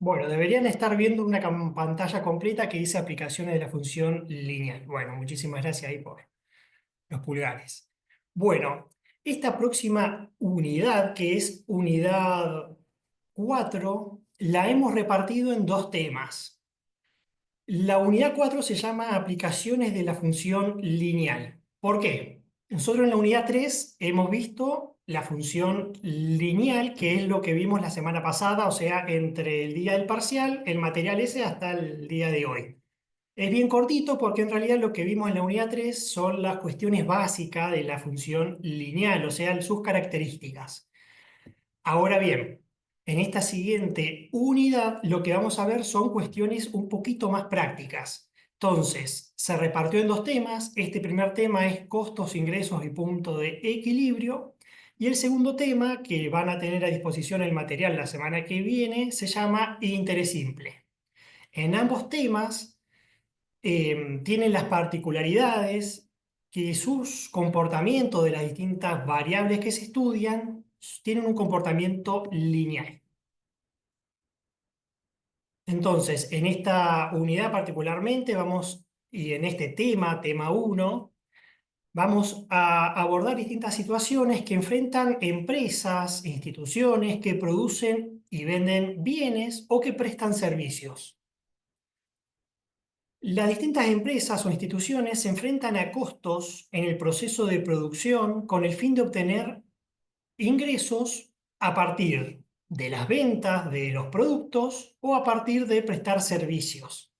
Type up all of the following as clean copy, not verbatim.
Bueno, deberían estar viendo una pantalla completa que dice aplicaciones de la función lineal. Bueno, muchísimas gracias ahí por los pulgares. Bueno, esta próxima unidad, que es unidad 4, la hemos repartido en dos temas. La unidad 4 se llama aplicaciones de la función lineal. ¿Por qué? Nosotros en la unidad 3 hemos visto la función lineal, que es lo que vimos la semana pasada, o sea, entre el día del parcial, el material ese hasta el día de hoy. Es bien cortito porque en realidad lo que vimos en la unidad 3 son las cuestiones básicas de la función lineal, o sea, sus características. Ahora bien, en esta siguiente unidad lo que vamos a ver son cuestiones un poquito más prácticas. Entonces, se repartió en dos temas. Este primer tema es costos, ingresos y punto de equilibrio. Y el segundo tema, que van a tener a disposición el material la semana que viene, se llama interés simple. En ambos temas tienen las particularidades que sus comportamientos de las distintas variables que se estudian tienen un comportamiento lineal. Entonces, en esta unidad particularmente vamos, y en este tema 1, vamos a abordar distintas situaciones que enfrentan empresas, instituciones que producen y venden bienes o que prestan servicios. Las distintas empresas o instituciones se enfrentan a costos en el proceso de producción con el fin de obtener ingresos a partir de las ventas de los productos o a partir de prestar servicios.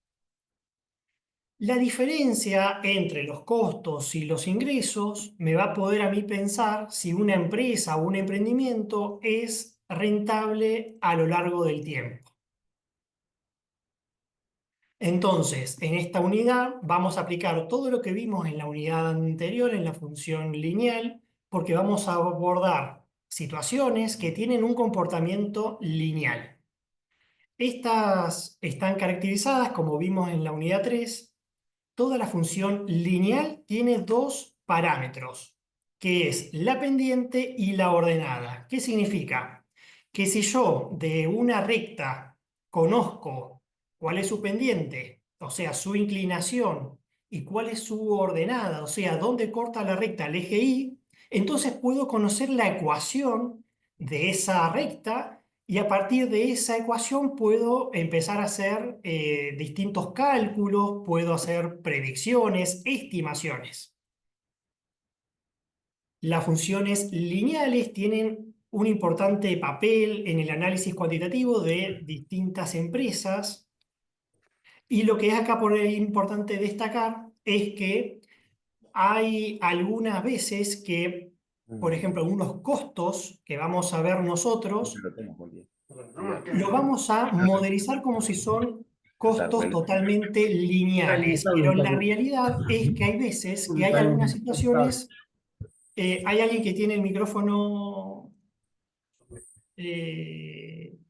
La diferencia entre los costos y los ingresos me va a poder a mí pensar si una empresa o un emprendimiento es rentable a lo largo del tiempo. Entonces, en esta unidad vamos a aplicar todo lo que vimos en la unidad anterior, en la función lineal, porque vamos a abordar situaciones que tienen un comportamiento lineal. Estas están caracterizadas, como vimos en la unidad 3. Toda la función lineal tiene dos parámetros, que es la pendiente y la ordenada. ¿Qué significa? Que si yo de una recta conozco cuál es su pendiente, o sea, su inclinación, y cuál es su ordenada, o sea, dónde corta la recta el eje Y, entonces puedo conocer la ecuación de esa recta y a partir de esa ecuación puedo empezar a hacer distintos cálculos, puedo hacer predicciones, estimaciones. Las funciones lineales tienen un importante papel en el análisis cuantitativo de distintas empresas y lo que es acá por ahí importante destacar es que hay algunas veces que, por Mm, ejemplo, algunos costos que vamos a ver no te nosotros lo tomo, Juan. lo vamos a modelizar como si son costos totalmente lineales, pero la realidad es que hay veces que hay algunas situaciones, hay alguien que tiene el micrófono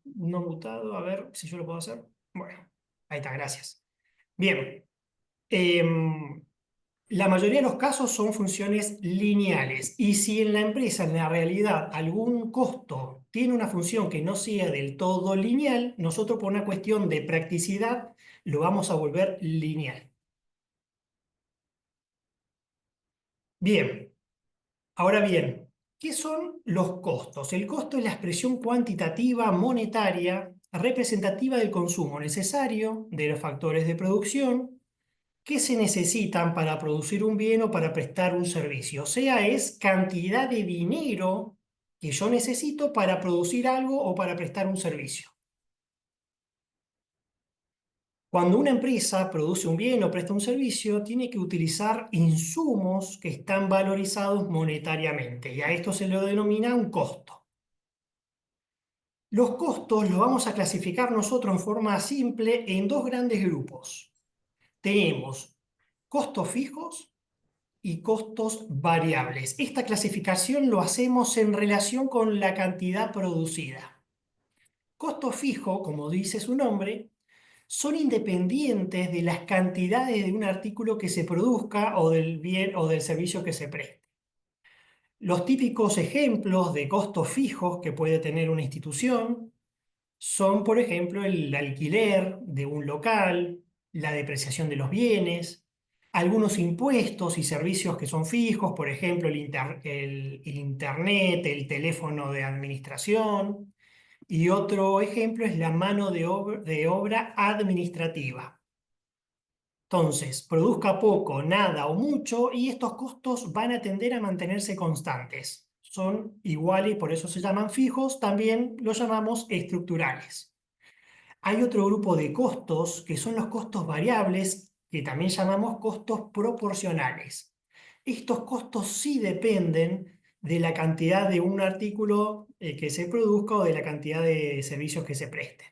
no mutado, a ver si yo lo puedo hacer. Bueno, ahí está, gracias. Bien, em, la mayoría de los casos son funciones lineales y si en la empresa, en la realidad, algún costo tiene una función que no sea del todo lineal, nosotros por una cuestión de practicidad lo vamos a volver lineal. Bien, ahora bien, ¿qué son los costos? El costo es la expresión cuantitativa monetaria representativa del consumo necesario de los factores de producción que se necesitan para producir un bien o para prestar un servicio. O sea, es cantidad de dinero que yo necesito para producir algo o para prestar un servicio. Cuando una empresa produce un bien o presta un servicio, tiene que utilizar insumos que están valorizados monetariamente y a esto se le denomina un costo. Los costos los vamos a clasificar nosotros en forma simple en dos grandes grupos. Tenemos costos fijos y costos variables. Esta clasificación lo hacemos en relación con la cantidad producida. Costo fijo, como dice su nombre, son independientes de las cantidades de un artículo que se produzca o del bien o del servicio que se preste. Los típicos ejemplos de costos fijos que puede tener una institución son, por ejemplo, el alquiler de un local, la depreciación de los bienes, algunos impuestos y servicios que son fijos, por ejemplo, el internet, el teléfono de administración. Y otro ejemplo es la mano de obra administrativa. Entonces, produzca poco, nada o mucho, y estos costos van a tender a mantenerse constantes. Son iguales, por eso se llaman fijos, también los llamamos estructurales. Hay otro grupo de costos que son los costos variables, que también llamamos costos proporcionales. Estos costos sí dependen de la cantidad de un artículo que se produzca o de la cantidad de servicios que se presten.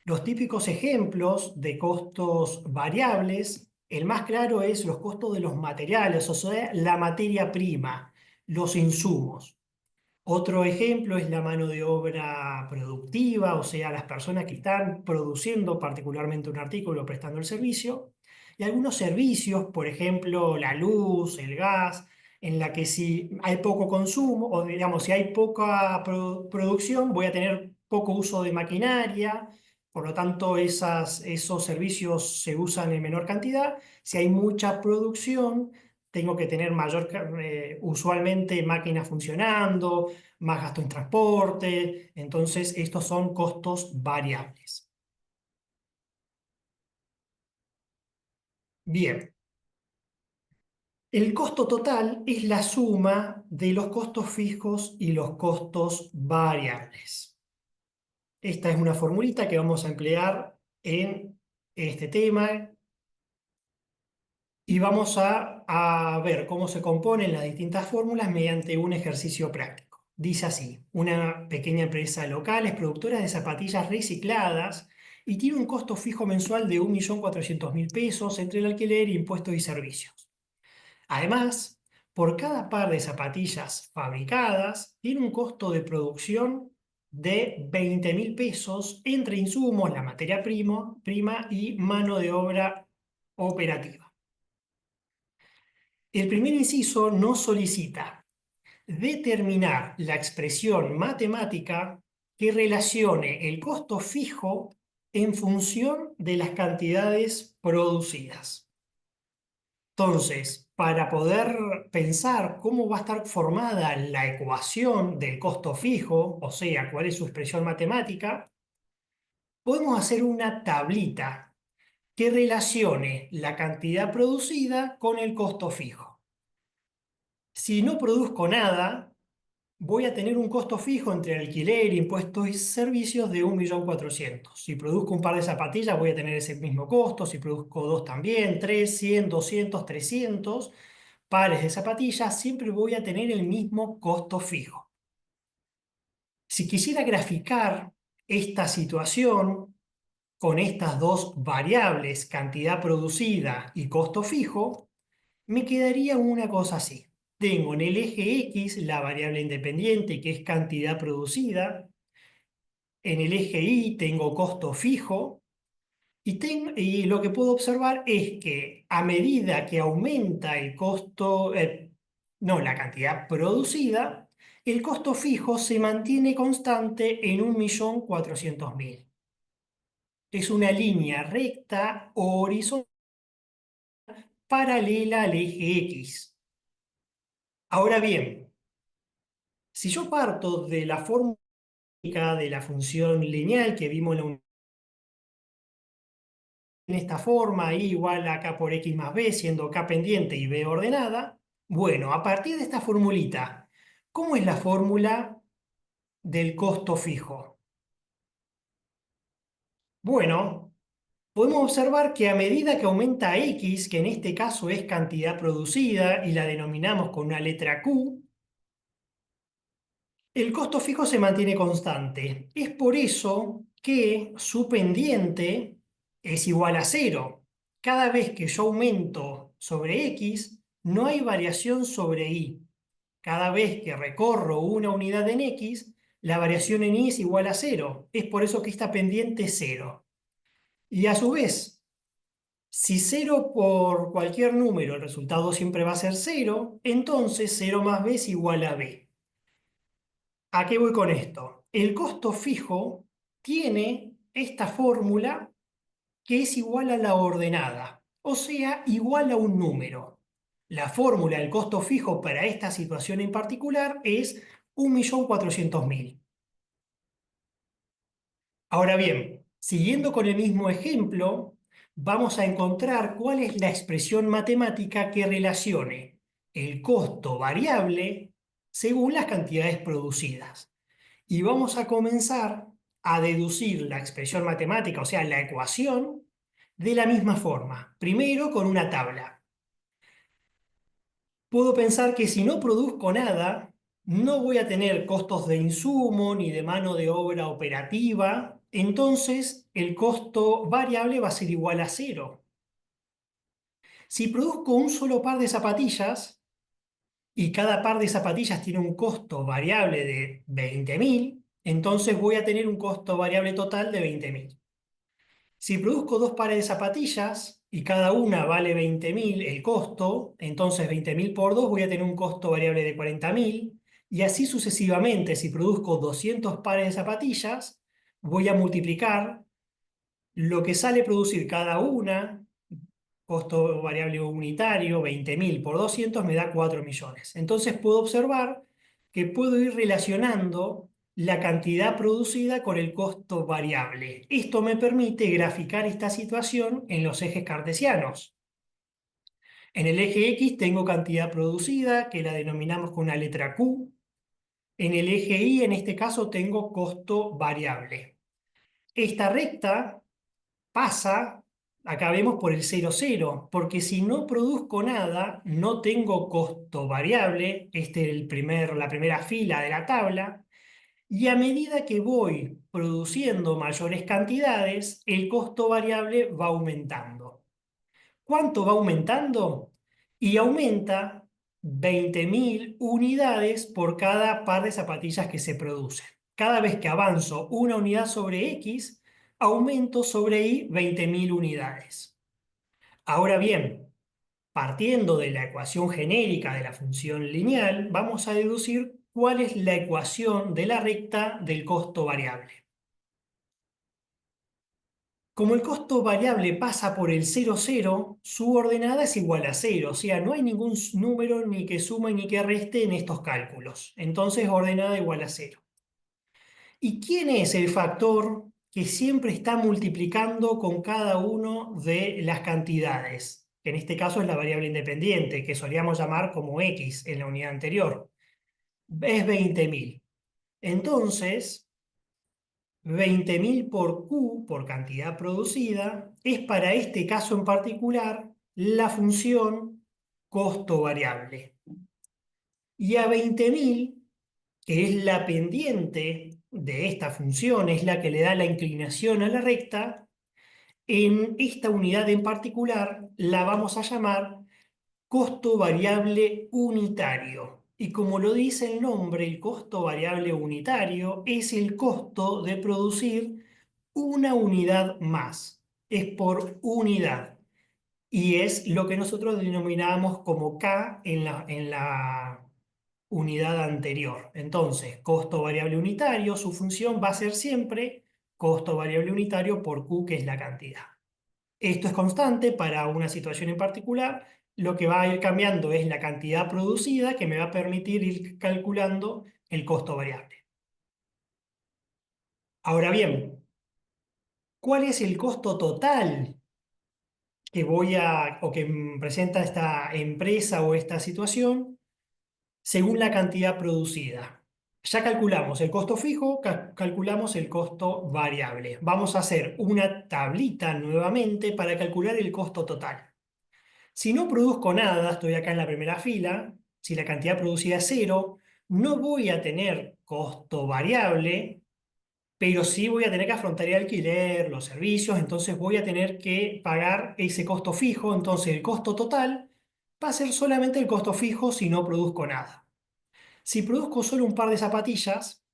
Los típicos ejemplos de costos variables, el más claro es los costos de los materiales, o sea, la materia prima, los insumos. Otro ejemplo es la mano de obra productiva, o sea, las personas que están produciendo particularmente un artículo, prestando el servicio, y algunos servicios, por ejemplo, la luz, el gas, en la que si hay poco consumo, o digamos, si hay poca producción, voy a tener poco uso de maquinaria, por lo tanto, esos servicios se usan en menor cantidad. Si hay mucha producción, tengo que tener usualmente máquinas funcionando, más gasto en transporte. Entonces, estos son costos variables. Bien, el costo total es la suma de los costos fijos y los costos variables. Esta es una formulita que vamos a emplear en este tema y vamos a ver cómo se componen las distintas fórmulas mediante un ejercicio práctico. Dice así: una pequeña empresa local es productora de zapatillas recicladas y tiene un costo fijo mensual de 1.400.000 pesos entre el alquiler, impuestos y servicios. Además, por cada par de zapatillas fabricadas, tiene un costo de producción de 20.000 pesos entre insumos, la materia prima y mano de obra operativa. El primer inciso nos solicita determinar la expresión matemática que relacione el costo fijo en función de las cantidades producidas. Entonces, para poder pensar cómo va a estar formada la ecuación del costo fijo, o sea, cuál es su expresión matemática, podemos hacer una tablita que relacione la cantidad producida con el costo fijo. Si no produzco nada, voy a tener un costo fijo entre alquiler, impuestos y servicios de 1.400.000. Si produzco un par de zapatillas, voy a tener ese mismo costo. Si produzco dos también, 3, 100, 200, 300 pares de zapatillas, siempre voy a tener el mismo costo fijo. Si quisiera graficar esta situación con estas dos variables, cantidad producida y costo fijo, me quedaría una cosa así. Tengo en el eje X la variable independiente, que es cantidad producida. En el eje Y tengo costo fijo. Y lo que puedo observar es que a medida que aumenta el costo, no, la cantidad producida, el costo fijo se mantiene constante en 1.400.000. Es una línea recta horizontal paralela al eje X. Ahora bien, si yo parto de la fórmula de la función lineal que vimos en esta forma, I igual a K por X más B, siendo K pendiente y B ordenada, bueno, a partir de esta formulita, ¿cómo es la fórmula del costo fijo? Bueno, podemos observar que a medida que aumenta X, que en este caso es cantidad producida y la denominamos con una letra Q, el costo fijo se mantiene constante. Es por eso que su pendiente es igual a cero. Cada vez que yo aumento sobre X, no hay variación sobre Y. Cada vez que recorro una unidad en X, la variación en Y es igual a cero. Es por eso que esta pendiente es cero. Y a su vez, si cero por cualquier número, el resultado siempre va a ser cero, entonces cero más B es igual a B. ¿A qué voy con esto? El costo fijo tiene esta fórmula que es igual a la ordenada, o sea, igual a un número. La fórmula del costo fijo para esta situación en particular es 1.400.000. Ahora bien, siguiendo con el mismo ejemplo, vamos a encontrar cuál es la expresión matemática que relacione el costo variable según las cantidades producidas. Y vamos a comenzar a deducir la expresión matemática, o sea, la ecuación, de la misma forma. Primero con una tabla. Puedo pensar que si no produzco nada, no voy a tener costos de insumo ni de mano de obra operativa, entonces el costo variable va a ser igual a cero. Si produzco un solo par de zapatillas y cada par de zapatillas tiene un costo variable de 20.000, entonces voy a tener un costo variable total de 20.000. Si produzco dos pares de zapatillas y cada una vale 20.000 el costo, entonces 20.000 por 2 voy a tener un costo variable de 40.000 y así sucesivamente. Si produzco 200 pares de zapatillas, voy a multiplicar lo que sale producir cada una, costo variable unitario, 20.000 por 200 me da 4 millones. Entonces puedo observar que puedo ir relacionando la cantidad producida con el costo variable. Esto me permite graficar esta situación en los ejes cartesianos. En el eje X tengo cantidad producida, que la denominamos con una letra Q. En el eje Y, en este caso, tengo costo variable. Esta recta pasa, acá vemos por el 0, 0, porque si no produzco nada, no tengo costo variable, este es la primera fila de la tabla, y a medida que voy produciendo mayores cantidades, el costo variable va aumentando. ¿Cuánto va aumentando? Y aumenta 20.000 unidades por cada par de zapatillas que se producen. Cada vez que avanzo una unidad sobre X, aumento sobre Y 20.000 unidades. Ahora bien, partiendo de la ecuación genérica de la función lineal, vamos a deducir cuál es la ecuación de la recta del costo variable. Como el costo variable pasa por el 0, 0, su ordenada es igual a 0, o sea, no hay ningún número ni que sume ni que reste en estos cálculos. Entonces, ordenada igual a 0. ¿Y quién es el factor que siempre está multiplicando con cada uno de las cantidades? En este caso es la variable independiente, que solíamos llamar como X en la unidad anterior. Es 20.000. Entonces, 20.000 por Q, por cantidad producida, es para este caso en particular la función costo variable. Y a 20.000, que es la pendiente de esta función, es la que le da la inclinación a la recta, en esta unidad en particular la vamos a llamar costo variable unitario. Y como lo dice el nombre, el costo variable unitario es el costo de producir una unidad más. Es por unidad. Y es lo que nosotros denominamos como K en la unidad anterior. Entonces, costo variable unitario, su función va a ser siempre costo variable unitario por Q, que es la cantidad. Esto es constante para una situación en particular. Lo que va a ir cambiando es la cantidad producida que me va a permitir ir calculando el costo variable. Ahora bien, ¿cuál es el costo total que o que presenta esta empresa o esta situación según la cantidad producida? Ya calculamos el costo fijo, calculamos el costo variable. Vamos a hacer una tablita nuevamente para calcular el costo total. Si no produzco nada, estoy acá en la primera fila, si la cantidad producida es cero, no voy a tener costo variable, pero sí voy a tener que afrontar el alquiler, los servicios, entonces voy a tener que pagar ese costo fijo, entonces el costo total va a ser solamente el costo fijo si no produzco nada. Si produzco solo un par de zapatillas,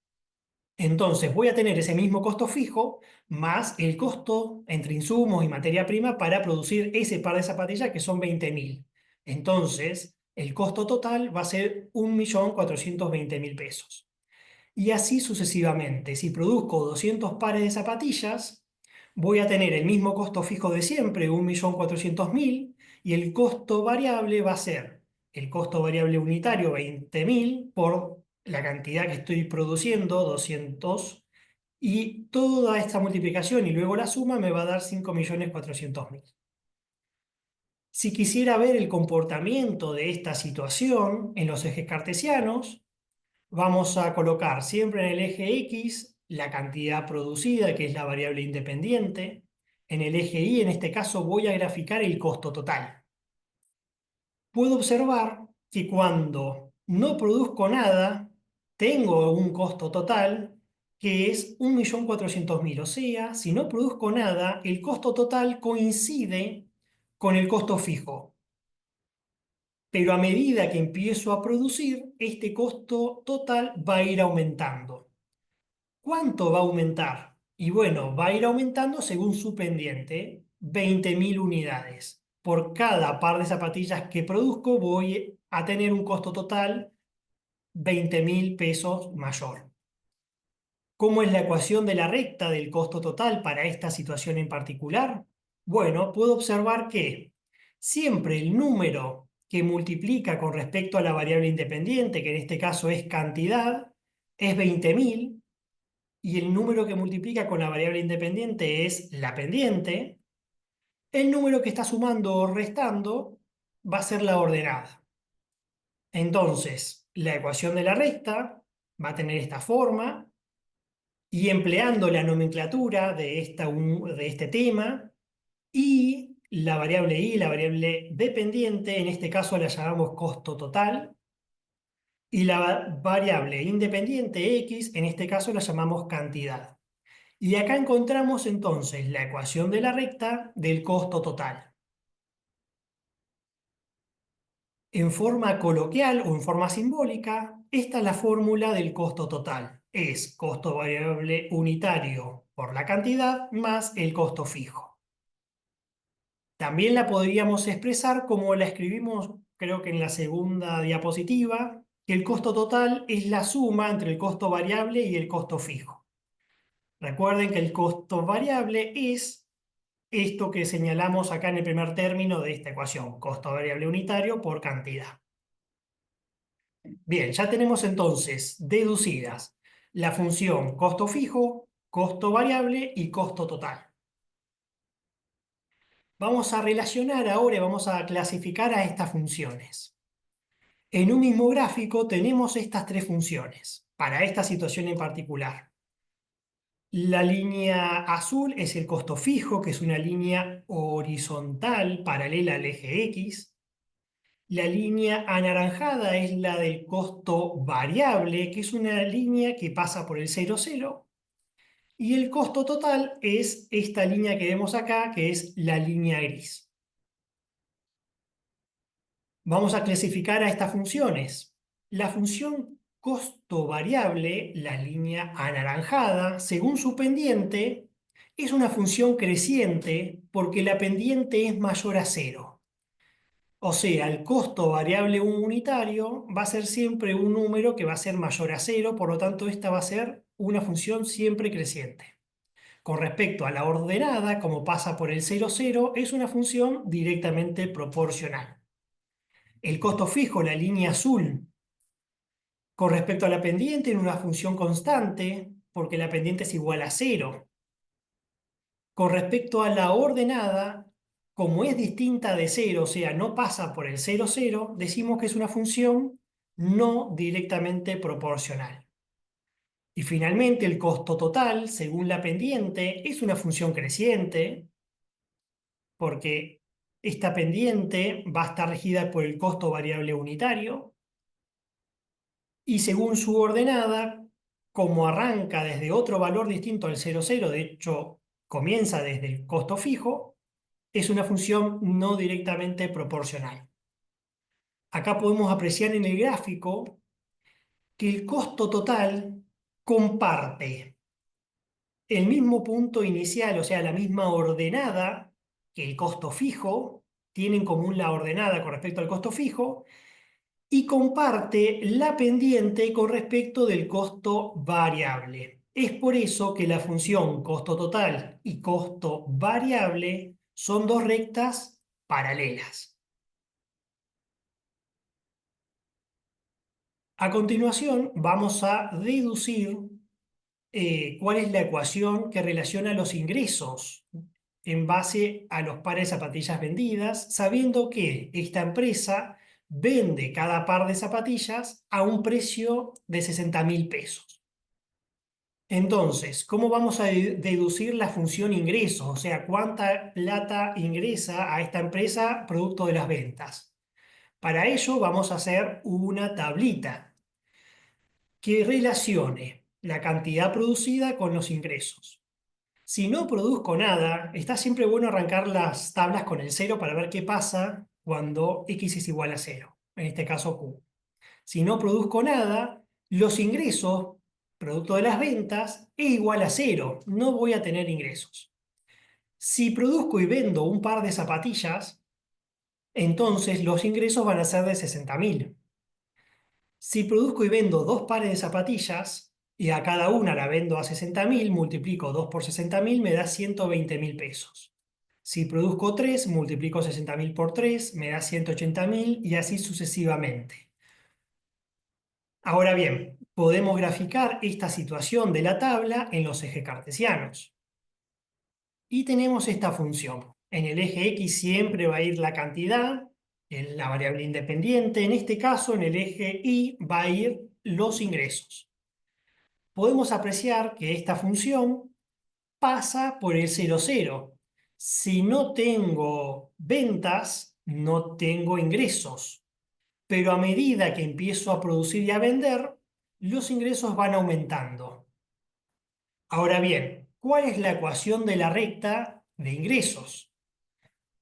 entonces voy a tener ese mismo costo fijo más el costo entre insumos y materia prima para producir ese par de zapatillas que son 20.000. Entonces, el costo total va a ser 1.420.000 pesos. Y así sucesivamente. Si produzco 200 pares de zapatillas, voy a tener el mismo costo fijo de siempre, 1.400.000, y el costo variable va a ser el costo variable unitario, 20.000, por la cantidad que estoy produciendo, 200, y toda esta multiplicación y luego la suma me va a dar 5.400.000. Si quisiera ver el comportamiento de esta situación en los ejes cartesianos, vamos a colocar siempre en el eje X la cantidad producida, que es la variable independiente. En el eje Y, en este caso, voy a graficar el costo total. Puedo observar que cuando no produzco nada, tengo un costo total que es 1.400.000. O sea, si no produzco nada, el costo total coincide con el costo fijo. Pero a medida que empiezo a producir, este costo total va a ir aumentando. ¿Cuánto va a aumentar? Y bueno, va a ir aumentando según su pendiente, 20.000 unidades. Por cada par de zapatillas que produzco voy a tener un costo total 20.000 pesos mayor. ¿Cómo es la ecuación de la recta del costo total para esta situación en particular? Bueno, puedo observar que siempre el número que multiplica con respecto a la variable independiente, que en este caso es cantidad, es 20.000, y el número que multiplica con la variable independiente es la pendiente. El número que está sumando o restando va a ser la ordenada. Entonces, la ecuación de la recta va a tener esta forma, y empleando la nomenclatura de este tema y la variable y, la variable dependiente, en este caso la llamamos costo total, y la variable independiente X, en este caso la llamamos cantidad. Y acá encontramos entonces la ecuación de la recta del costo total. En forma coloquial o en forma simbólica, esta es la fórmula del costo total. Es costo variable unitario por la cantidad más el costo fijo. También la podríamos expresar como la escribimos, creo que en la segunda diapositiva, que el costo total es la suma entre el costo variable y el costo fijo. Recuerden que el costo variable es esto que señalamos acá en el primer término de esta ecuación, costo variable unitario por cantidad. Bien, ya tenemos entonces deducidas la función costo fijo, costo variable y costo total. Vamos a relacionar ahora y vamos a clasificar a estas funciones. En un mismo gráfico tenemos estas tres funciones, para esta situación en particular. La línea azul es el costo fijo, que es una línea horizontal paralela al eje X. La línea anaranjada es la del costo variable, que es una línea que pasa por el 0, 0. Y el costo total es esta línea que vemos acá, que es la línea gris. Vamos a clasificar a estas funciones. La función costo variable, la línea anaranjada, según su pendiente, es una función creciente porque la pendiente es mayor a 0. O sea, el costo variable unitario va a ser siempre un número que va a ser mayor a 0, por lo tanto esta va a ser una función siempre creciente. Con respecto a la ordenada, como pasa por el 0, 0, es una función directamente proporcional. El costo fijo, la línea azul, con respecto a la pendiente, en una función constante, porque la pendiente es igual a 0. Con respecto a la ordenada, como es distinta de 0, o sea, no pasa por el 0, 0, decimos que es una función no directamente proporcional. Y finalmente, el costo total, según la pendiente, es una función creciente, porque esta pendiente va a estar regida por el costo variable unitario, y según su ordenada, como arranca desde otro valor distinto al 0, 0, de hecho comienza desde el costo fijo, es una función no directamente proporcional. Acá podemos apreciar en el gráfico que el costo total comparte el mismo punto inicial, o sea, la misma ordenada que el costo fijo, tiene en común la ordenada con respecto al costo fijo, y comparte la pendiente con respecto del costo variable. Es por eso que la función costo total y costo variable son dos rectas paralelas. A continuación, vamos a deducir cuál es la ecuación que relaciona los ingresos en base a los pares de zapatillas vendidas, sabiendo que esta empresa vende cada par de zapatillas a un precio de 60.000 pesos. Entonces, ¿cómo vamos a deducir la función ingresos? O sea, ¿cuánta plata ingresa a esta empresa producto de las ventas? Para ello vamos a hacer una tablita que relacione la cantidad producida con los ingresos. Si no produzco nada, está siempre bueno arrancar las tablas con el cero para ver qué pasa cuando x es igual a cero, en este caso q. Si no produzco nada, los ingresos, producto de las ventas, es igual a cero, no voy a tener ingresos. Si produzco y vendo un par de zapatillas, entonces los ingresos van a ser de 60.000. Si produzco y vendo dos pares de zapatillas y a cada una la vendo a 60.000, multiplico 2 por 60.000, me da 120.000 pesos. Si produzco 3, multiplico 60.000 por 3, me da 180.000 y así sucesivamente. Ahora bien, podemos graficar esta situación de la tabla en los ejes cartesianos. Y tenemos esta función. En el eje X siempre va a ir la cantidad, en la variable independiente. En este caso, en el eje Y va a ir los ingresos. Podemos apreciar que esta función pasa por el 0, 0. Si no tengo ventas, no tengo ingresos. Pero a medida que empiezo a producir y a vender, los ingresos van aumentando. Ahora bien, ¿cuál es la ecuación de la recta de ingresos?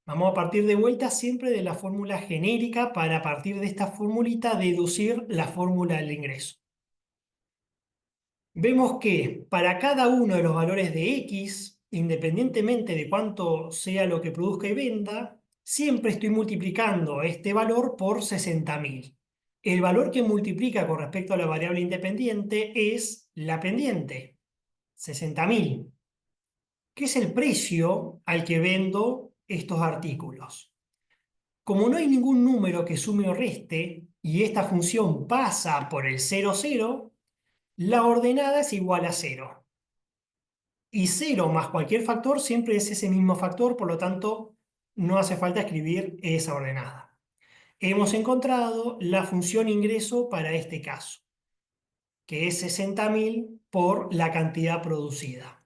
Vamos a partir de vuelta siempre de la fórmula genérica para a partir de esta formulita deducir la fórmula del ingreso. Vemos que para cada uno de los valores de X, independientemente de cuánto sea lo que produzca y venda, siempre estoy multiplicando este valor por 60.000. El valor que multiplica con respecto a la variable independiente es la pendiente, 60.000, que es el precio al que vendo estos artículos. Como no hay ningún número que sume o reste y esta función pasa por el 0, 0, la ordenada es igual a 0. Y 0 más cualquier factor siempre es ese mismo factor, por lo tanto, no hace falta escribir esa ordenada. Hemos encontrado la función ingreso para este caso, que es 60.000 por la cantidad producida.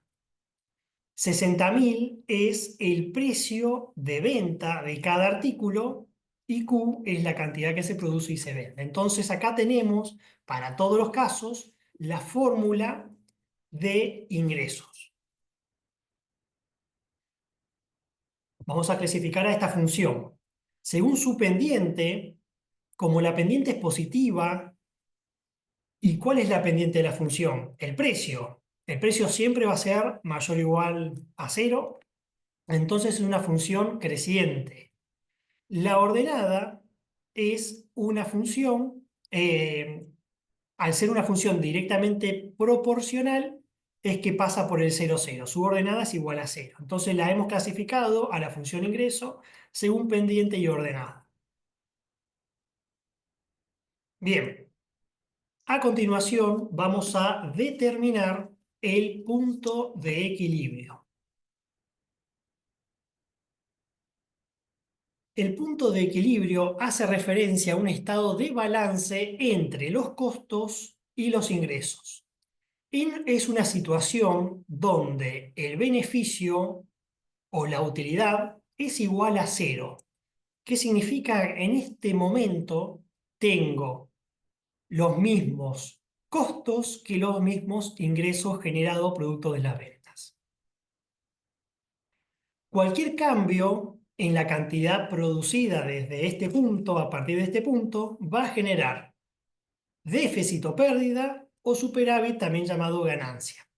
60.000 es el precio de venta de cada artículo y Q es la cantidad que se produce y se vende. Entonces acá tenemos, para todos los casos, la fórmula de ingresos. Vamos a clasificar a esta función. Según su pendiente, como la pendiente es positiva, ¿y cuál es la pendiente de la función? El precio. El precio siempre va a ser mayor o igual a cero, entonces es una función creciente. La ordenada es una función, al ser una función directamente proporcional, es que pasa por el 0, 0. Su ordenada es igual a 0. Entonces la hemos clasificado a la función ingreso según pendiente y ordenada. Bien, a continuación vamos a determinar el punto de equilibrio. El punto de equilibrio hace referencia a un estado de balance entre los costos y los ingresos. Es una situación donde el beneficio o la utilidad es igual a cero. ¿Qué significa? En este momento tengo los mismos costos que los mismos ingresos generados producto de las ventas. Cualquier cambio en la cantidad producida desde este punto, a partir de este punto, va a generar déficit o pérdida o superávit, también llamado ganancia.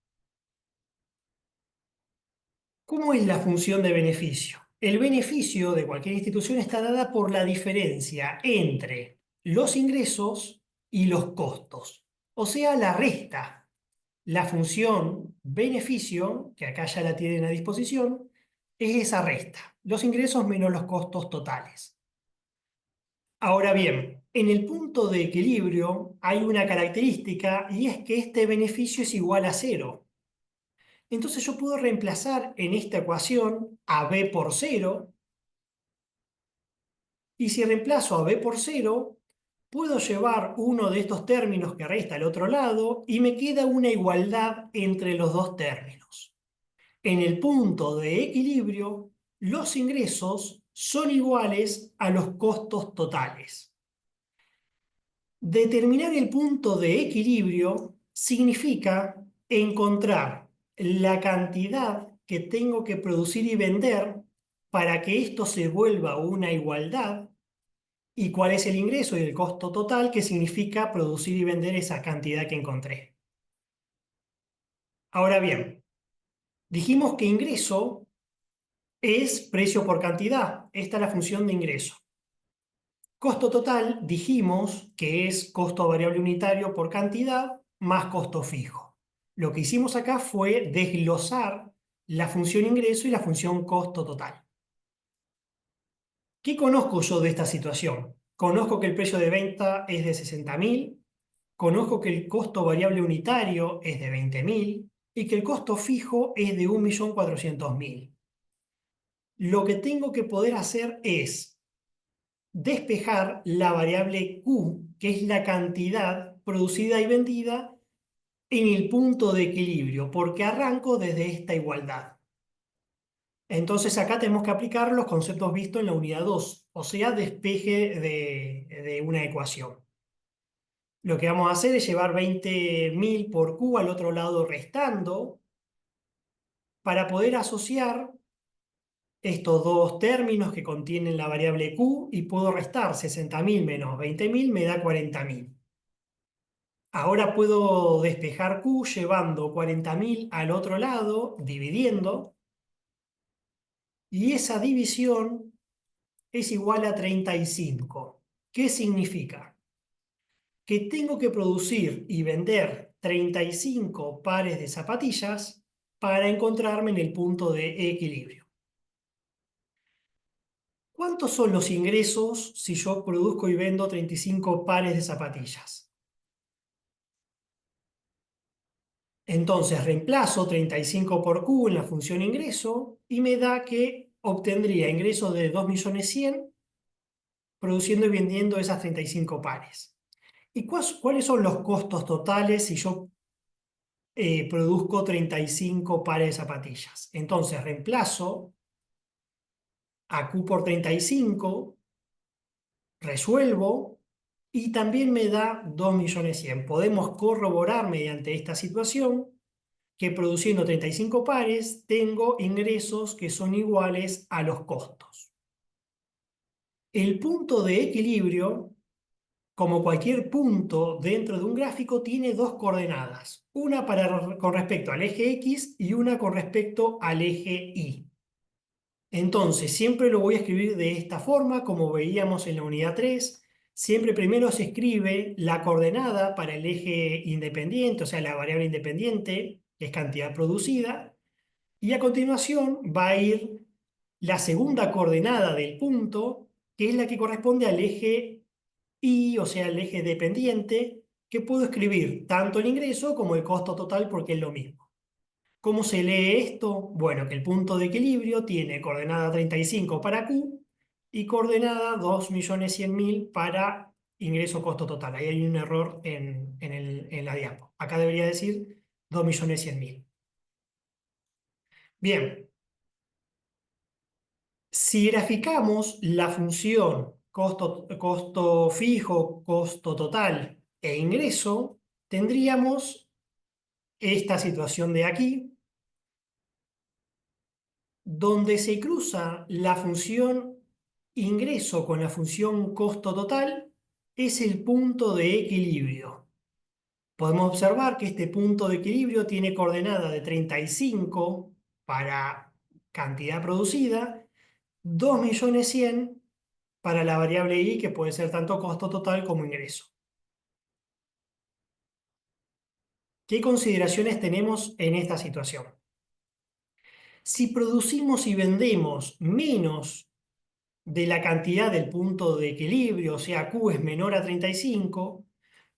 ¿Cómo es la función de beneficio? El beneficio de cualquier institución está dada por la diferencia entre los ingresos y los costos. O sea, la resta, la función beneficio, que acá ya la tienen a disposición, es esa resta, los ingresos menos los costos totales. Ahora bien, en el punto de equilibrio hay una característica y es que este beneficio es igual a cero. Entonces yo puedo reemplazar en esta ecuación a b por cero, y si reemplazo a b por cero, puedo llevar uno de estos términos que resta al otro lado y me queda una igualdad entre los dos términos. En el punto de equilibrio, los ingresos son iguales a los costos totales. Determinar el punto de equilibrio significa encontrar la cantidad que tengo que producir y vender para que esto se vuelva una igualdad y cuál es el ingreso y el costo total que significa producir y vender esa cantidad que encontré. Ahora bien, dijimos que ingreso es precio por cantidad. Esta es la función de ingreso. Costo total, dijimos que es costo variable unitario por cantidad más costo fijo. Lo que hicimos acá fue desglosar la función ingreso y la función costo total. ¿Qué conozco yo de esta situación? Conozco que el precio de venta es de 60.000, conozco que el costo variable unitario es de 20.000 y que el costo fijo es de 1.400.000. Lo que tengo que poder hacer es despejar la variable Q, que es la cantidad producida y vendida en el punto de equilibrio, porque arranco desde esta igualdad. Entonces acá tenemos que aplicar los conceptos vistos en la unidad 2, o sea, despeje de una ecuación. Lo que vamos a hacer es llevar 20.000 por Q al otro lado restando para poder asociar estos dos términos que contienen la variable Q y puedo restar 60.000 menos 20.000 me da 40.000. Ahora puedo despejar Q llevando 40.000 al otro lado, dividiendo, y esa división es igual a 35. ¿Qué significa? Que tengo que producir y vender 35 pares de zapatillas para encontrarme en el punto de equilibrio. ¿Cuántos son los ingresos si yo produzco y vendo 35 pares de zapatillas? Entonces reemplazo 35 por Q en la función ingreso y me da que obtendría ingresos de 2.100.000 produciendo y vendiendo esas 35 pares. ¿Y cuáles son los costos totales si yo produzco 35 pares de zapatillas? Entonces reemplazo a Q por 35, resuelvo y también me da 2.100.000. Podemos corroborar mediante esta situación que produciendo 35 pares tengo ingresos que son iguales a los costos. El punto de equilibrio, como cualquier punto dentro de un gráfico, tiene dos coordenadas, una con respecto al eje X y una con respecto al eje Y. Entonces, siempre lo voy a escribir de esta forma, como veíamos en la unidad 3. Siempre primero se escribe la coordenada para el eje independiente, o sea, la variable independiente, que es cantidad producida, y a continuación va a ir la segunda coordenada del punto, que es la que corresponde al eje Y, o sea, el eje dependiente, que puedo escribir tanto el ingreso como el costo total porque es lo mismo. ¿Cómo se lee esto? Bueno, que el punto de equilibrio tiene coordenada 35 para Q y coordenada 2.100.000 para ingreso costo total. Ahí hay un error en la diapo. Acá debería decir 2.100.000. Bien, si graficamos la función costo fijo, costo total e ingreso, tendríamos esta situación de aquí, donde se cruza la función ingreso con la función costo total, es el punto de equilibrio. Podemos observar que este punto de equilibrio tiene coordenada de 35 para cantidad producida, 2.100.000 para la variable I, que puede ser tanto costo total como ingreso. ¿Qué consideraciones tenemos en esta situación? Si producimos y vendemos menos de la cantidad del punto de equilibrio, o sea, Q es menor a 35,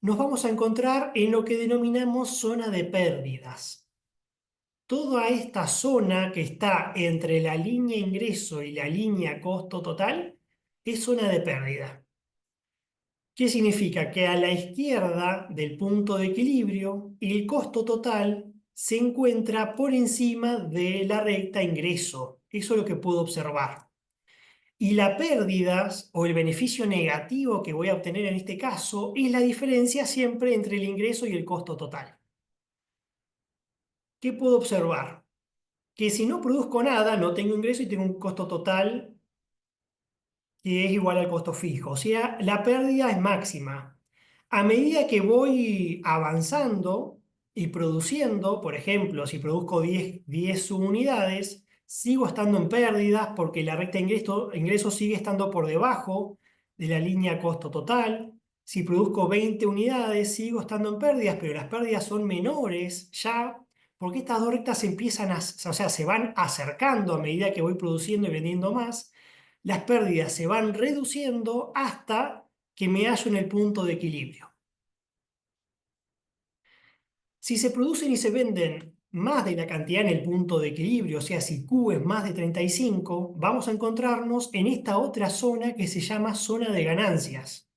nos vamos a encontrar en lo que denominamos zona de pérdidas. Toda esta zona que está entre la línea ingreso y la línea costo total es zona de pérdida. ¿Qué significa? Que a la izquierda del punto de equilibrio, el costo total se encuentra por encima de la recta ingreso. Eso es lo que puedo observar. Y la pérdida o el beneficio negativo que voy a obtener en este caso es la diferencia siempre entre el ingreso y el costo total. ¿Qué puedo observar? Que si no produzco nada, no tengo ingreso y tengo un costo total que es igual al costo fijo. O sea, la pérdida es máxima. A medida que voy avanzando y produciendo, por ejemplo, si produzco 10 unidades, sigo estando en pérdidas porque la recta ingreso sigue estando por debajo de la línea costo total. Si produzco 20 unidades, sigo estando en pérdidas, pero las pérdidas son menores ya, porque estas dos rectas empiezan o sea, se van acercando a medida que voy produciendo y vendiendo más. Las pérdidas se van reduciendo hasta que me hallo en el punto de equilibrio. Si se producen y se venden más de la cantidad en el punto de equilibrio, o sea, si Q es más de 35, vamos a encontrarnos en esta otra zona que se llama zona de ganancias.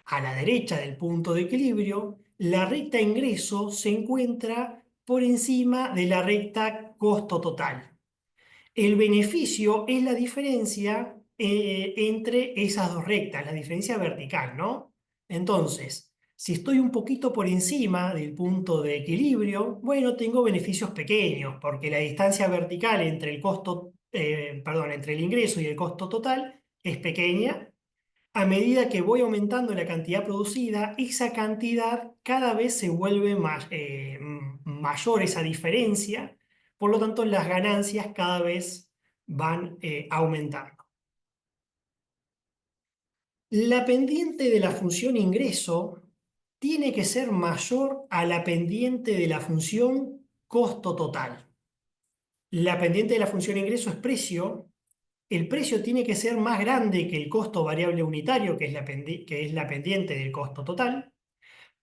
A la derecha del punto de equilibrio, la recta ingreso se encuentra por encima de la recta costo total. El beneficio es la diferencia entre esas dos rectas, la diferencia vertical, ¿no? Entonces, si estoy un poquito por encima del punto de equilibrio, bueno, tengo beneficios pequeños, porque la distancia vertical entre el costo, perdón, entre el ingreso y el costo total es pequeña. A medida que voy aumentando la cantidad producida, esa cantidad cada vez se vuelve mayor esa diferencia, por lo tanto las ganancias cada vez van aumentando. La pendiente de la función ingreso tiene que ser mayor a la pendiente de la función costo total. La pendiente de la función ingreso es precio. El precio tiene que ser más grande que el costo variable unitario, que es la pendiente del costo total,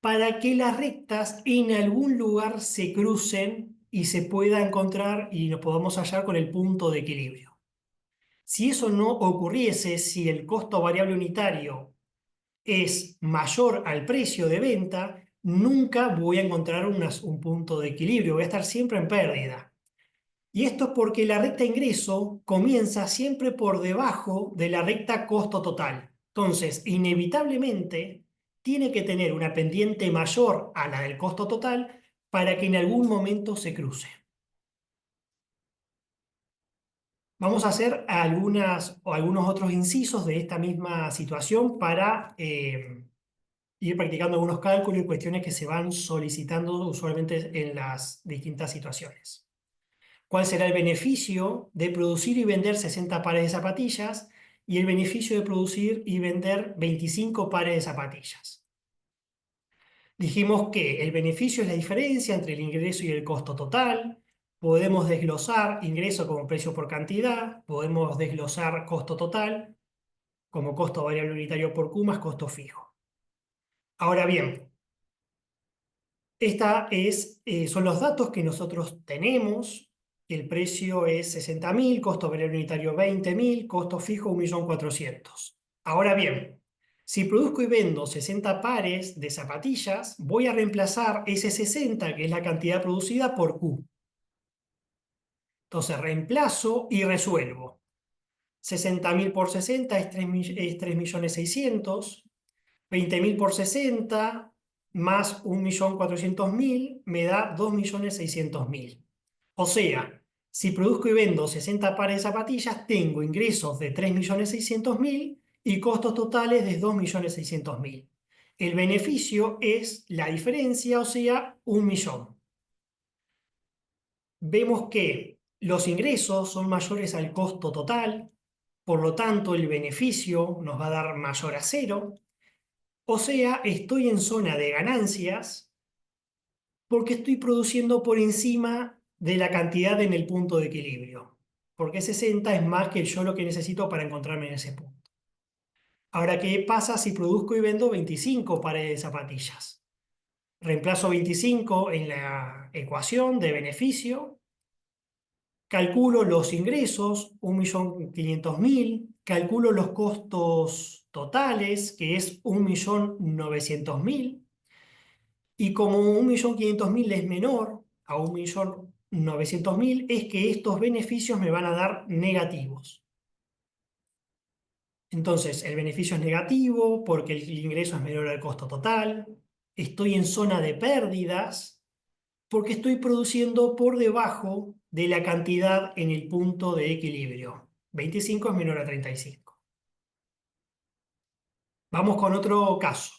para que las rectas en algún lugar se crucen y se pueda encontrar y nos podamos hallar con el punto de equilibrio. Si eso no ocurriese, si el costo variable unitario es mayor al precio de venta, nunca voy a encontrar un punto de equilibrio, voy a estar siempre en pérdida. Y esto es porque la recta ingreso comienza siempre por debajo de la recta costo total. Entonces, inevitablemente, tiene que tener una pendiente mayor a la del costo total para que en algún momento se cruce. Vamos a hacer algunos otros incisos de esta misma situación para ir practicando algunos cálculos y cuestiones que se van solicitando usualmente en las distintas situaciones. ¿Cuál será el beneficio de producir y vender 60 pares de zapatillas y el beneficio de producir y vender 25 pares de zapatillas? Dijimos que el beneficio es la diferencia entre el ingreso y el costo total. Podemos desglosar ingreso como precio por cantidad, podemos desglosar costo total como costo variable unitario por Q más costo fijo. Ahora bien, son los datos que nosotros tenemos. El precio es 60.000, costo variable unitario 20.000, costo fijo 1.400.000. Ahora bien, si produzco y vendo 60 pares de zapatillas, voy a reemplazar ese 60, que es la cantidad producida, por Q. Entonces reemplazo y resuelvo. 60.000 por 60 es 3.600.000. 20.000 por 60 más 1.400.000 me da 2.600.000. O sea, si produzco y vendo 60 pares de zapatillas, tengo ingresos de 3.600.000 y costos totales de 2.600.000. El beneficio es la diferencia, o sea, 1.000.000. Vemos que los ingresos son mayores al costo total, por lo tanto el beneficio nos va a dar mayor a cero. O sea, estoy en zona de ganancias porque estoy produciendo por encima de la cantidad en el punto de equilibrio. Porque 60 es más que yo lo que necesito para encontrarme en ese punto. Ahora, ¿qué pasa si produzco y vendo 25 pares de zapatillas? Reemplazo 25 en la ecuación de beneficio, calculo los ingresos, 1.500.000, calculo los costos totales, que es 1.900.000, y como 1.500.000 es menor a 1.900.000, es que estos beneficios me van a dar negativos. Entonces, el beneficio es negativo porque el ingreso es menor al costo total. Estoy en zona de pérdidas porque estoy produciendo por debajo de la cantidad en el punto de equilibrio. 25 es menor a 35. Vamos con otro caso.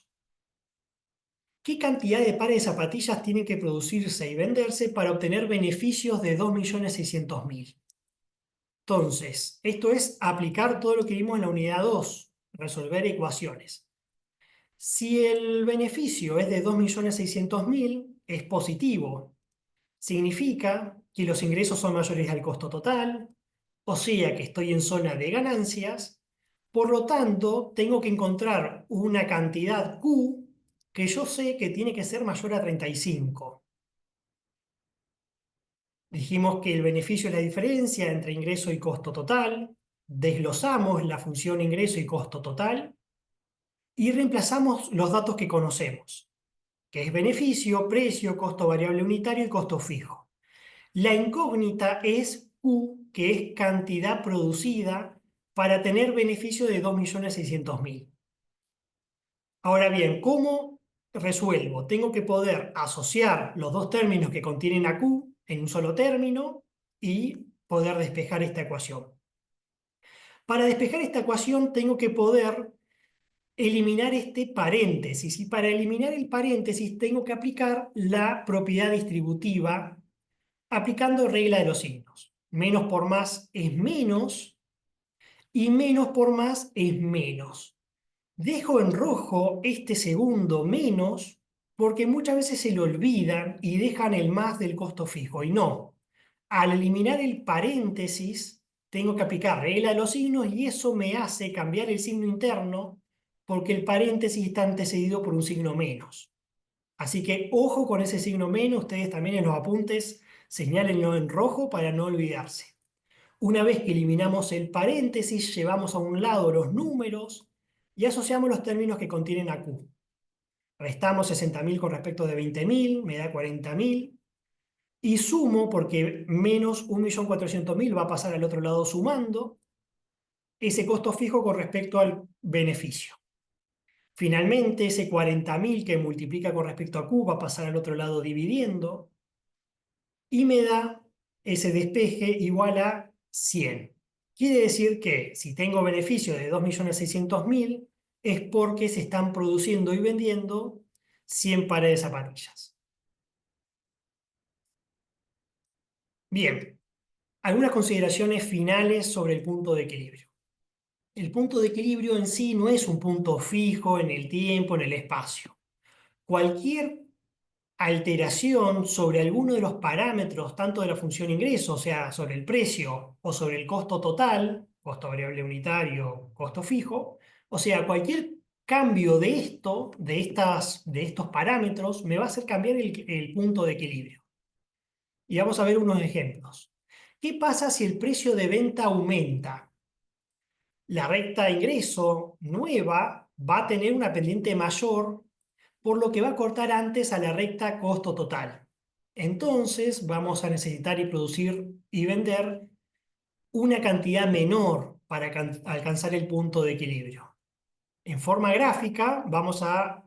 ¿Qué cantidad de pares de zapatillas tienen que producirse y venderse para obtener beneficios de 2.600.000? Entonces, esto es aplicar todo lo que vimos en la unidad 2, resolver ecuaciones. Si el beneficio es de 2.600.000, es positivo. Significa que los ingresos son mayores al costo total, o sea que estoy en zona de ganancias. Por lo tanto, tengo que encontrar una cantidad Q que yo sé que tiene que ser mayor a 35. Dijimos que el beneficio es la diferencia entre ingreso y costo total. Desglosamos la función ingreso y costo total y reemplazamos los datos que conocemos, que es beneficio, precio, costo variable unitario y costo fijo. La incógnita es Q, que es cantidad producida para tener beneficio de 2.600.000. Ahora bien, ¿cómo resuelvo? Tengo que poder asociar los dos términos que contienen a Q en un solo término y poder despejar esta ecuación. Para despejar esta ecuación tengo que poder eliminar este paréntesis, y para eliminar el paréntesis tengo que aplicar la propiedad distributiva aplicando regla de los signos. Menos por más es menos y menos por más es menos. Dejo en rojo este segundo menos porque muchas veces se lo olvidan y dejan el más del costo fijo. Y no, al eliminar el paréntesis tengo que aplicar regla de los signos y eso me hace cambiar el signo interno porque el paréntesis está antecedido por un signo menos. Así que ojo con ese signo menos, ustedes también en los apuntes señálenlo en rojo para no olvidarse. Una vez que eliminamos el paréntesis, llevamos a un lado los números y asociamos los términos que contienen a Q. Restamos 60.000 con respecto de 20.000, me da 40.000. Y sumo, porque menos 1.400.000 va a pasar al otro lado sumando, ese costo fijo con respecto al beneficio. Finalmente, ese 40.000 que multiplica con respecto a Q va a pasar al otro lado dividiendo y me da ese despeje igual a 100. Quiere decir que si tengo beneficio de 2.600.000 es porque se están produciendo y vendiendo 100 pares de zapatillas. Bien, algunas consideraciones finales sobre el punto de equilibrio. El punto de equilibrio en sí no es un punto fijo en el tiempo, en el espacio. Cualquier alteración sobre alguno de los parámetros, tanto de la función ingreso, o sea, sobre el precio, o sobre el costo total, costo variable unitario, costo fijo, o sea, cualquier cambio de esto, de estos parámetros, me va a hacer cambiar el punto de equilibrio. Y vamos a ver unos ejemplos. ¿Qué pasa si el precio de venta aumenta? La recta de ingreso nueva va a tener una pendiente mayor, por lo que va a cortar antes a la recta costo total. Entonces vamos a necesitar y producir y vender una cantidad menor para alcanzar el punto de equilibrio. En forma gráfica vamos a,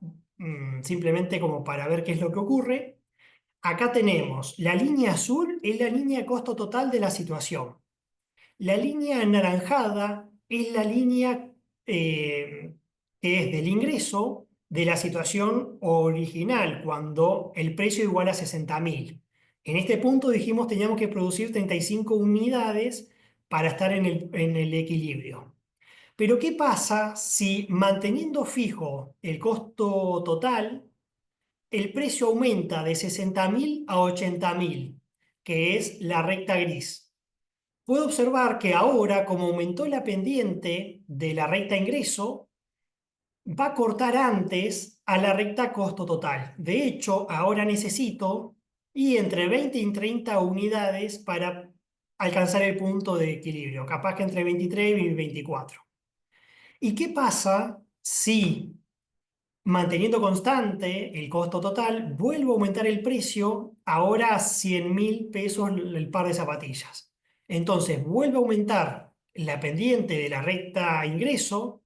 simplemente como para ver qué es lo que ocurre, acá tenemos la línea azul, es la línea de costo total de la situación. La línea anaranjada es la línea que es del ingreso de la situación original, cuando el precio igual a 60.000. En este punto dijimos teníamos que producir 35 unidades para estar en el equilibrio. Pero ¿qué pasa si manteniendo fijo el costo total, el precio aumenta de 60.000 a 80.000, que es la recta gris? Puedo observar que ahora, como aumentó la pendiente de la recta ingreso, va a cortar antes a la recta costo total. De hecho, ahora necesito y entre 20 y 30 unidades para alcanzar el punto de equilibrio, capaz que entre 23 y 24. ¿Y qué pasa si, manteniendo constante el costo total, vuelvo a aumentar el precio ahora a 100.000 pesos el par de zapatillas? Entonces, vuelve a aumentar la pendiente de la recta ingreso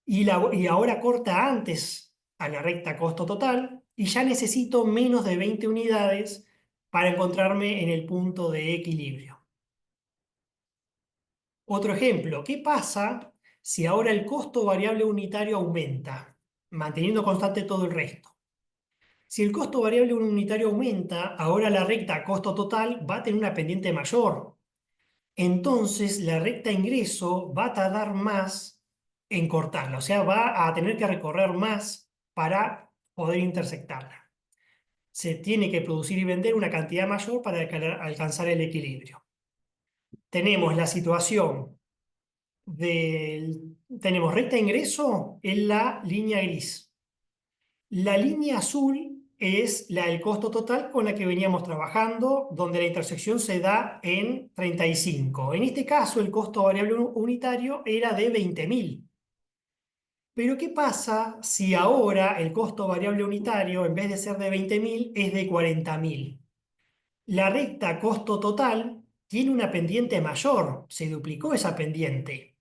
y ahora corta antes a la recta costo total y ya necesito menos de 20 unidades para encontrarme en el punto de equilibrio. Otro ejemplo, ¿qué pasa si ahora el costo variable unitario aumenta, manteniendo constante todo el resto? Si el costo variable unitario aumenta, ahora la recta costo total va a tener una pendiente mayor. Entonces la recta ingreso va a tardar más en cortarla, o sea, va a tener que recorrer más para poder intersectarla. Se tiene que producir y vender una cantidad mayor para alcanzar el equilibrio. Tenemos la situación tenemos recta ingreso en la línea gris. La línea azul es la del costo total con la que veníamos trabajando, donde la intersección se da en 35. En este caso, el costo variable unitario era de 20.000. Pero ¿qué pasa si ahora el costo variable unitario, en vez de ser de 20.000, es de 40.000? La recta costo total tiene una pendiente mayor, se duplicó esa pendiente.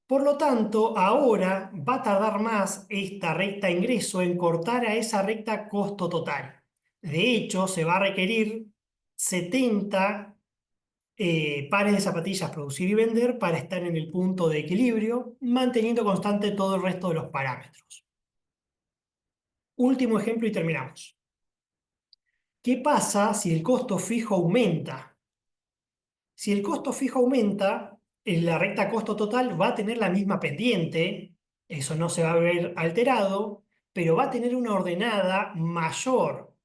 Por lo tanto, ahora va a tardar más esta recta ingreso en cortar a esa recta costo total. De hecho, se va a requerir 70 pares de zapatillas producir y vender para estar en el punto de equilibrio, manteniendo constante todo el resto de los parámetros. Último ejemplo y terminamos. ¿Qué pasa si el costo fijo aumenta? Si el costo fijo aumenta, la recta costo total va a tener la misma pendiente, eso no se va a ver alterado, pero va a tener una ordenada mayor,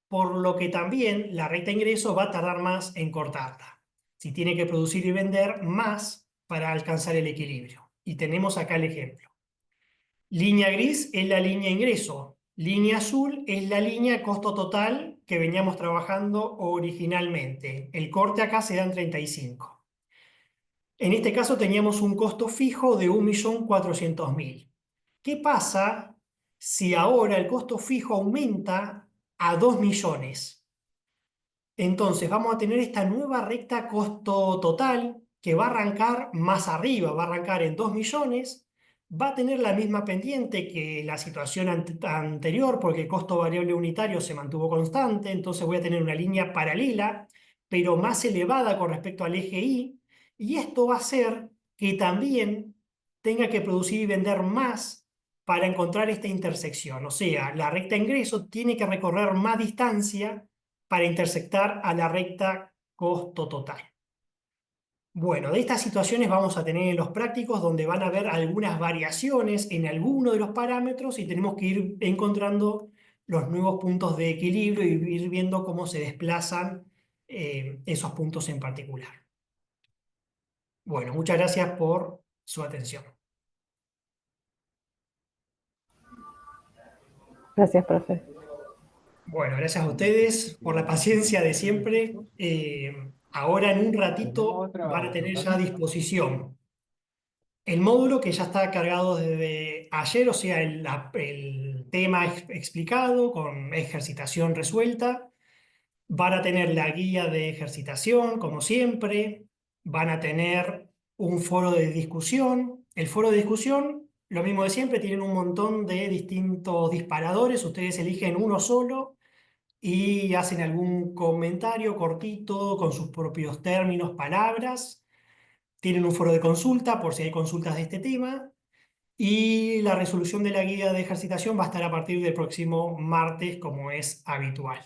por lo que también la recta ingreso va a tardar más en cortarla. Si tiene que producir y vender más para alcanzar el equilibrio. Y tenemos acá el ejemplo. Línea gris es la línea ingreso. Línea azul es la línea costo total que veníamos trabajando originalmente. El corte acá se da en 35. En este caso teníamos un costo fijo de 1.400.000. ¿Qué pasa si ahora el costo fijo aumenta a 2 millones? Entonces vamos a tener esta nueva recta costo total que va a arrancar más arriba, va a arrancar en 2 millones, va a tener la misma pendiente que la situación anterior porque el costo variable unitario se mantuvo constante, entonces voy a tener una línea paralela, pero más elevada con respecto al eje Y, y esto va a hacer que también tenga que producir y vender más para encontrar esta intersección. O sea, la recta ingreso tiene que recorrer más distancia para intersectar a la recta costo total. Bueno, de estas situaciones vamos a tener en los prácticos donde van a haber algunas variaciones en alguno de los parámetros y tenemos que ir encontrando los nuevos puntos de equilibrio y ir viendo cómo se desplazan esos puntos en particular. Bueno, muchas gracias por su atención. Gracias, profe. Bueno, gracias a ustedes por la paciencia de siempre. Ahora en un ¿Tenemos ratito van a otra tener ya a pregunta? disposición el módulo que ya está cargado desde ayer, o sea, el tema explicado con ejercitación resuelta. Van a tener la guía de ejercitación, como siempre. Van a tener un foro de discusión. El foro de discusión, lo mismo de siempre, tienen un montón de distintos disparadores. Ustedes eligen uno solo y hacen algún comentario cortito con sus propios términos, palabras. Tienen un foro de consulta por si hay consultas de este tema. Y la resolución de la guía de ejercitación va a estar a partir del próximo martes, como es habitual.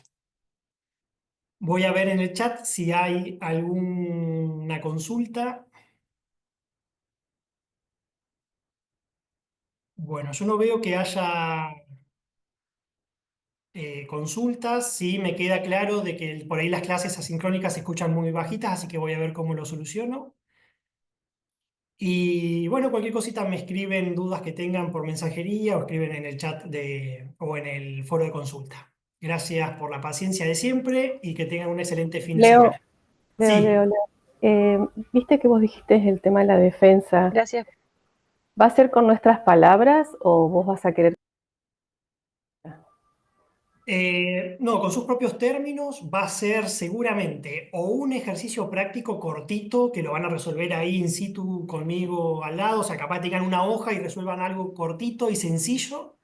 Voy a ver en el chat si hay alguna consulta. Bueno, yo no veo que haya consultas, sí me queda claro de que por ahí las clases asincrónicas se escuchan muy bajitas, así que voy a ver cómo lo soluciono. Y bueno, cualquier cosita me escriben dudas que tengan por mensajería o escriben en el chat o en el foro de consulta. Gracias por la paciencia de siempre y que tengan un excelente fin de Leo, semana. Leo, Sí, Leo, Leo. Viste que vos dijiste el tema de la defensa. Gracias. ¿Va a ser con nuestras palabras o vos vas a querer? no, con sus propios términos va a ser seguramente o un ejercicio práctico cortito que lo van a resolver ahí in situ conmigo al lado, o sea, capaz tengan una hoja y resuelvan algo cortito y sencillo,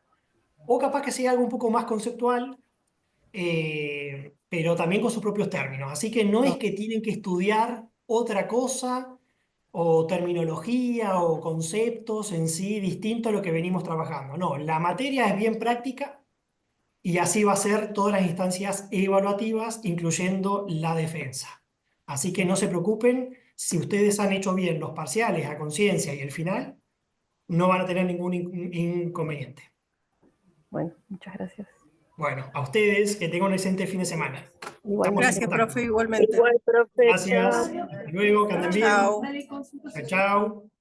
o capaz que sea algo un poco más conceptual, pero también con sus propios términos. Así que no es No, que tienen que estudiar otra cosa o terminología o conceptos en sí distinto a lo que venimos trabajando. No, la materia es bien práctica y así va a ser todas las instancias evaluativas, incluyendo la defensa. Así que no se preocupen, si ustedes han hecho bien los parciales a conciencia y el final, no van a tener ningún inconveniente. bueno, muchas gracias. Bueno, a ustedes que tengan un excelente fin de semana. Estamos en Igualmente. Gracias, contacto. profe, igualmente. Igual, profe, chao. Gracias. Hasta luego, que anden bien. Chao. Chao, chao.